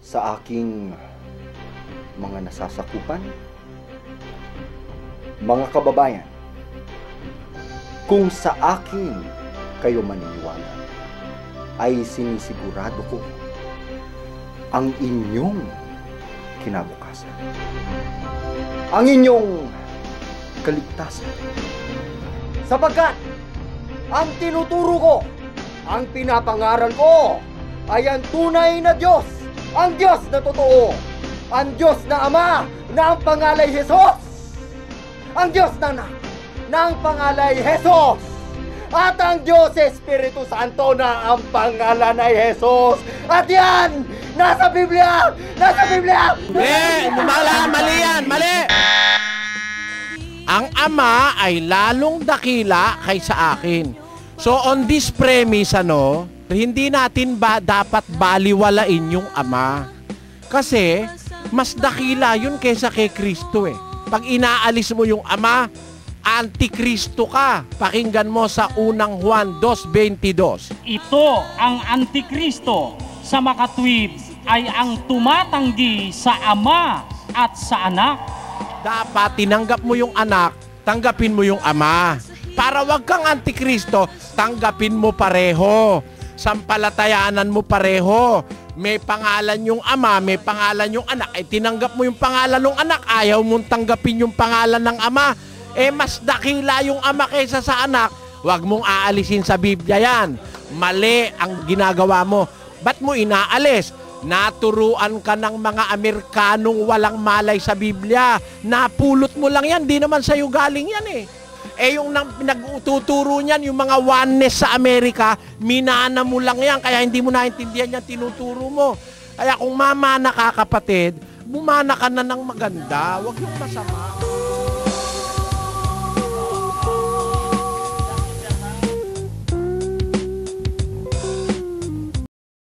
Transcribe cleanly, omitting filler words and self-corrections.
sa aking mga nasasakupan, mga kababayan, kung sa akin kayo maniniwala, ay sinisigurado ko ang inyong kinabukasan, ang inyong kaligtasan. Sapagkat ang tinuturo ko, ang pinapangaral ko, ay ang tunay na Diyos, ang Diyos na totoo, ang Diyos na Ama na ang pangalay Jesus, ang Diyos na Anak na ang pangalay Jesus, at ang Diyos Espiritu Santo na ang pangalan ay Jesus. At yan, nasa Biblia! Nasa Biblia! Mali yan! Mali! Ang Ama ay lalong dakila kaysa akin. So on this premise, hindi natin dapat baliwalain yung Ama. Kasi mas dakila yun kaysa kay Kristo eh. Pag inaalis mo yung Ama, Antikristo ka. Pakinggan mo sa unang Juan 2:22. Ito ang Antikristo sa makatwid ay ang tumatanggi sa Ama at sa Anak. Dapat tinanggap mo yung Anak, tanggapin mo yung Ama. Para wag kang Antikristo, tanggapin mo pareho. Sampalatayanan mo pareho. May pangalan yung Ama, may pangalan yung Anak. Eh tinanggap mo yung pangalan ng Anak, ayaw mong tanggapin yung pangalan ng Ama. Eh mas dakila yung Ama kaysa sa Anak, wag mong aalisin sa Biblia yan. Mali ang ginagawa mo. Ba't mo inaalis? Naturuan ka ng mga Amerikanong walang malay sa Biblia. Napulot mo lang yan, di naman sa'yo galing yan eh. Eh yung pinagtuturo niyan, yung mga oneness sa Amerika, minana mo lang yan, kaya hindi mo naintindihan yan tinuturo mo. Kaya kung mamana ka kapatid, bumana ka na ng maganda, wag yung masama.